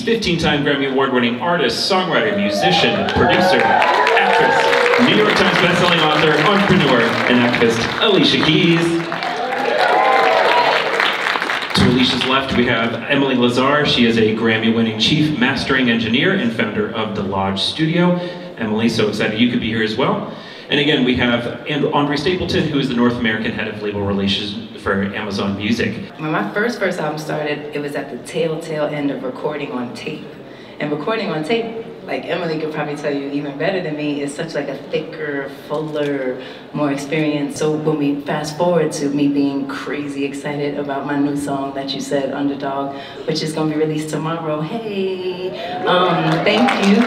15-time Grammy Award-winning artist, songwriter, musician, producer, actress, New York Times bestselling author, entrepreneur, and activist, Alicia Keys. To Alicia's left, we have Emily Lazar. She is a Grammy-winning chief mastering engineer and founder of the Lodge Studio. Emily, so excited you could be here as well. And again, we have Andre Stapleton, who is the North American head of label relations for Amazon Music. When my first album started, it was at the tail end of recording on tape. And recording on tape, like Emily could probably tell you even better than me, is such like a thicker, fuller, more experience. So when we fast forward to me being crazy excited about my new song that you said, Underdog, which is gonna be released tomorrow, hey, thank you.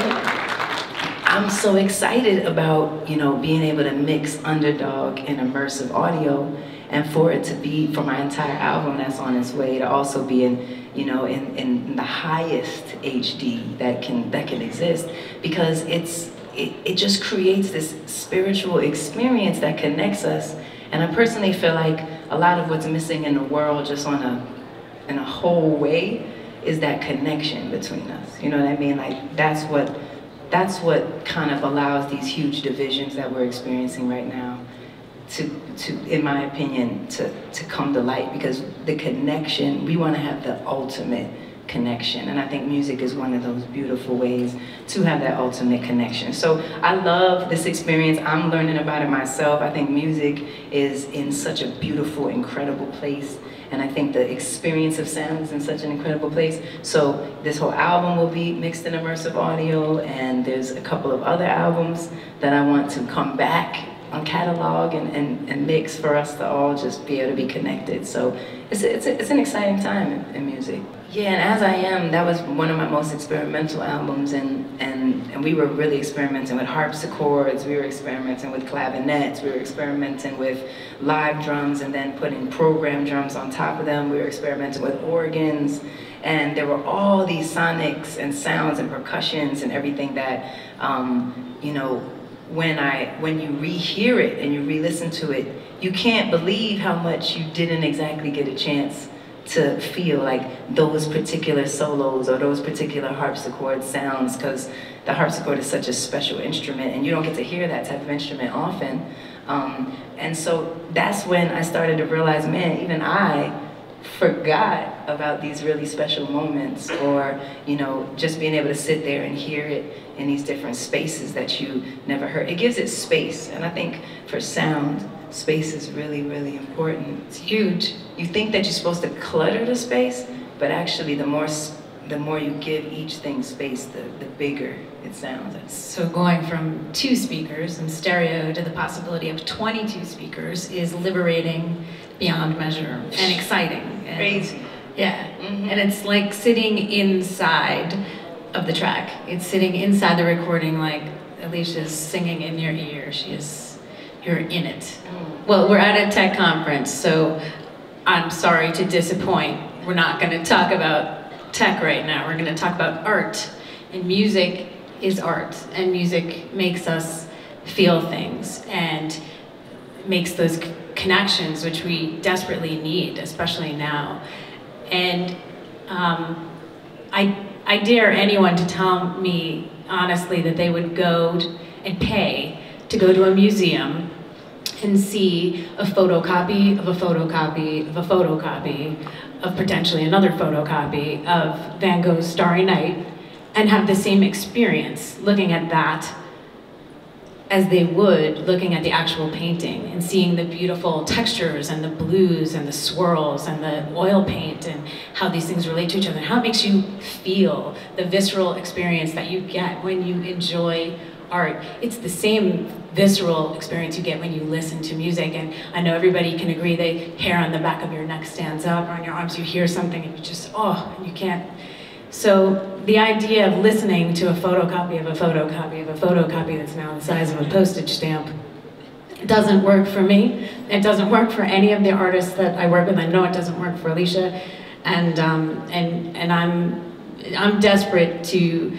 I'm so excited about, being able to mix Underdog and immersive audio, and for it to be, for my entire album that's on its way, to also be in the highest HD that can exist, because it just creates this spiritual experience that connects us. And I personally feel like a lot of what's missing in the world, just in a whole way, is that connection between us. You know what I mean? Like that's what kind of allows these huge divisions that we're experiencing right now to in my opinion, to come to light, because the connection, we want to have the ultimate connection. And I think music is one of those beautiful ways to have that ultimate connection. So I love this experience. I'm learning about it myself. I think music is in such a beautiful, incredible place. And I think the experience of sound is in such an incredible place. So this whole album will be mixed in immersive audio, and there's a couple of other albums that I want to come back on catalog and mix for us to all just be able to be connected. So it's an exciting time in music. Yeah, and As I Am, that was one of my most experimental albums, and we were really experimenting with harpsichords, we were experimenting with clavinets, we were experimenting with live drums and then putting programmed drums on top of them, we were experimenting with organs, and there were all these sonics and sounds and percussions and everything that, when you rehear it and you re-listen to it, you can't believe how much you didn't exactly get a chance to feel like those particular solos or those particular harpsichord sounds, because the harpsichord is such a special instrument and you don't get to hear that type of instrument often. And so that's when I started to realize, man, even I forgot about these really special moments, or just being able to sit there and hear it in these different spaces that you never heard. It gives it space, and I think for sound, space is really, really important. It's huge. You think that you're supposed to clutter the space, but actually the more you give each thing space, the bigger it sounds. So going from 2 speakers in stereo to the possibility of 22 speakers is liberating beyond measure and exciting. And, crazy. Yeah, and it's like sitting inside of the track. It's sitting inside the recording, like Alicia's singing in your ear. You're in it. Well, we're at a tech conference, so I'm sorry to disappoint. We're not going to talk about tech right now. We're going to talk about art. And music is art, and music makes us feel things and makes those connections which we desperately need, especially now. And I dare anyone to tell me honestly that they would go and pay to go to a museum and see a photocopy of a photocopy of a photocopy of potentially another photocopy of Van Gogh's Starry Night, and have the same experience looking at that as they would looking at the actual painting and seeing the beautiful textures and the blues and the swirls and the oil paint and how these things relate to each other, and how it makes you feel, the visceral experience that you get when you enjoy art. It's the same visceral experience you get when you listen to music, and I know everybody can agree the hair on the back of your neck stands up, or on your arms you hear something and you just, and you can't. So the idea of listening to a photocopy of a photocopy of a photocopy that's now the size of a postage stamp, it doesn't work for me. It doesn't work for any of the artists that I work with. I know it doesn't work for Alicia, and I'm desperate to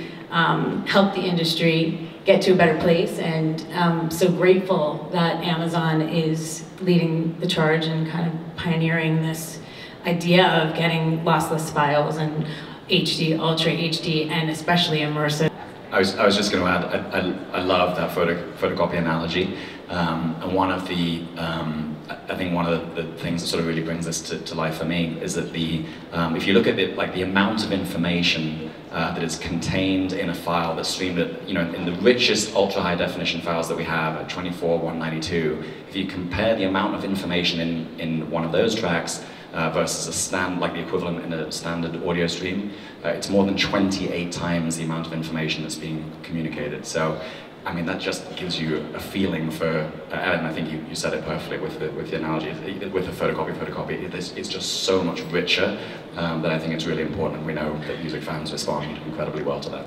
help the industry get to a better place, and I'm so grateful that Amazon is leading the charge and kind of pioneering this idea of getting lossless files and HD, Ultra HD, and especially immersive. I was just going to add, I love that photocopy analogy, and one of the, I think one of the things that sort of really brings this to life for me is that if you look at the amount of information that is contained in a file that's streamed at, in the richest ultra high definition files that we have at 24:192, if you compare the amount of information in one of those tracks versus the equivalent in a standard audio stream, it's more than 28 times the amount of information that's being communicated. So, I mean, that just gives you a feeling for, and I think you said it perfectly with the analogy, with the photocopy, it's just so much richer that I think it's really important, and we know that music fans respond incredibly well to that.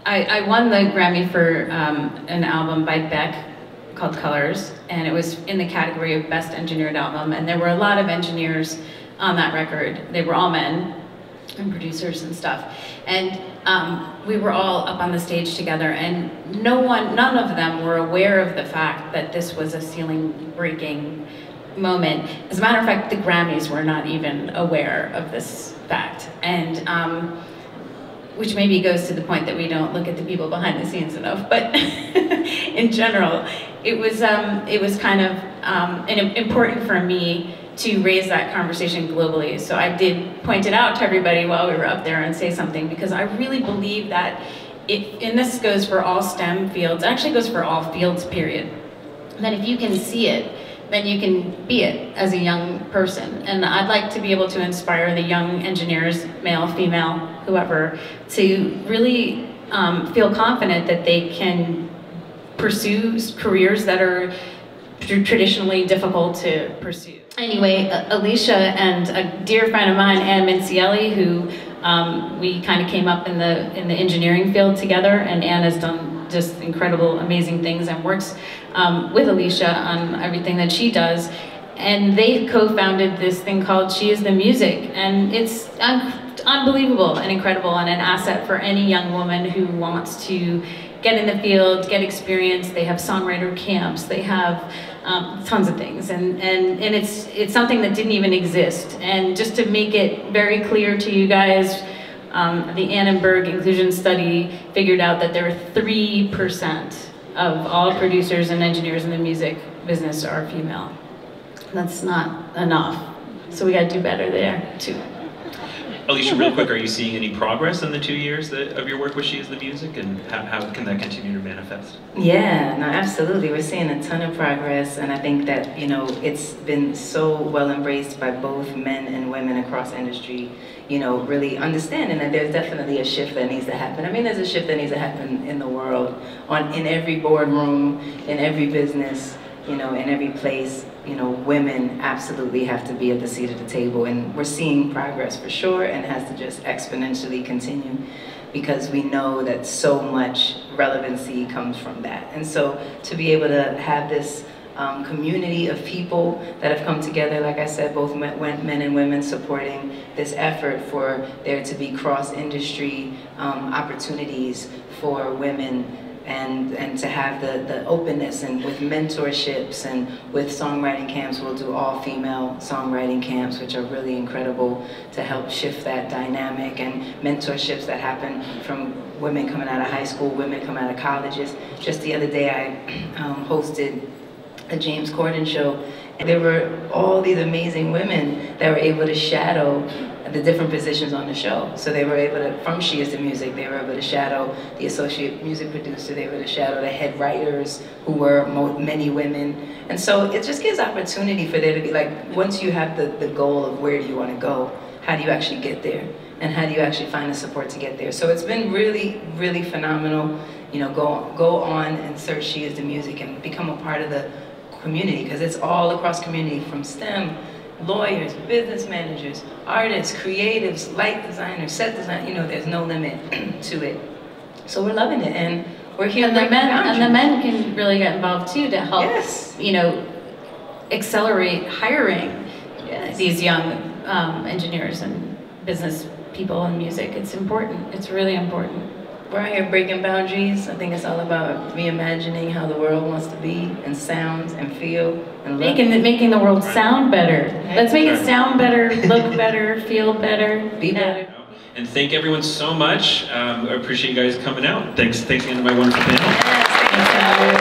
I won the Grammy for an album by Beck called Colors, and it was in the category of Best Engineered Album, and there were a lot of engineers on that record. They were all men, and producers and stuff. And we were all up on the stage together, and none of them were aware of the fact that this was a ceiling-breaking moment. As a matter of fact, the Grammys were not even aware of this fact. And which maybe goes to the point that we don't look at the people behind the scenes enough, but in general, it was kind of important for me to raise that conversation globally. So I did point it out to everybody while we were up there and say something, because I really believe that and this goes for all STEM fields, actually goes for all fields, period, that if you can see it, then you can be it as a young person. And I'd like to be able to inspire the young engineers, male, female, whoever, to really feel confident that they can pursue careers that are traditionally difficult to pursue. Anyway, Alicia and a dear friend of mine, Ann Mincielli, who we kind of came up in the engineering field together, and Ann has done just incredible, amazing things and works with Alicia on everything that she does. And they co-founded this thing called She Is the Music, and it's unbelievable and incredible and an asset for any young woman who wants to get in the field, get experience. They have songwriter camps, they have tons of things, and it's something that didn't even exist. And just to make it very clear to you guys, the Annenberg Inclusion Study figured out that there are 3% of all producers and engineers in the music business are female. That's not enough, so we gotta do better there too. Alicia, real quick, are you seeing any progress in the 2 years of your work with She Is the Music, and how can that continue to manifest? Yeah, no, absolutely. We're seeing a ton of progress, and I think that, it's been so well embraced by both men and women across industry, really understanding that there's definitely a shift that needs to happen. I mean, there's a shift that needs to happen in the world, in every boardroom, in every business, in every place. Women absolutely have to be at the seat of the table, and we're seeing progress for sure, and it has to just exponentially continue, because we know that so much relevancy comes from that. And so to be able to have this community of people that have come together, like I said, both men and women supporting this effort for there to be cross-industry opportunities for women, and to have the openness, and with mentorships and with songwriting camps. We'll do all female songwriting camps, which are really incredible to help shift that dynamic, and mentorships that happen from women coming out of high school, women coming out of colleges. Just the other day I hosted a James Corden show, and there were all these amazing women that were able to shadow the different positions on the show. So they were able to, from She Is the Music, they were able to shadow the associate music producer, they were able to shadow the head writers, who were many women. And so it just gives opportunity for there to be, like, once you have the goal of where do you want to go, how do you actually get there? And how do you actually find the support to get there? So it's been really, really phenomenal. Go on and search She Is the Music and become a part of the community, because it's all across community, from STEM, lawyers, business managers, artists, creatives, light designers, set design, there's no limit to it. So we're loving it, and we're here. And the men can really get involved too, to help, yes, accelerate hiring, yes, these young engineers and business people in music. It's important. It's really important. We're out here breaking boundaries. I think it's all about reimagining how the world wants to be, and sound, and feel, and look. Making the world sound better. Let's make it sound better, look better, feel better, be better. And thank everyone so much. I appreciate you guys coming out. Thanks again to my wonderful panel. Yes, thank you.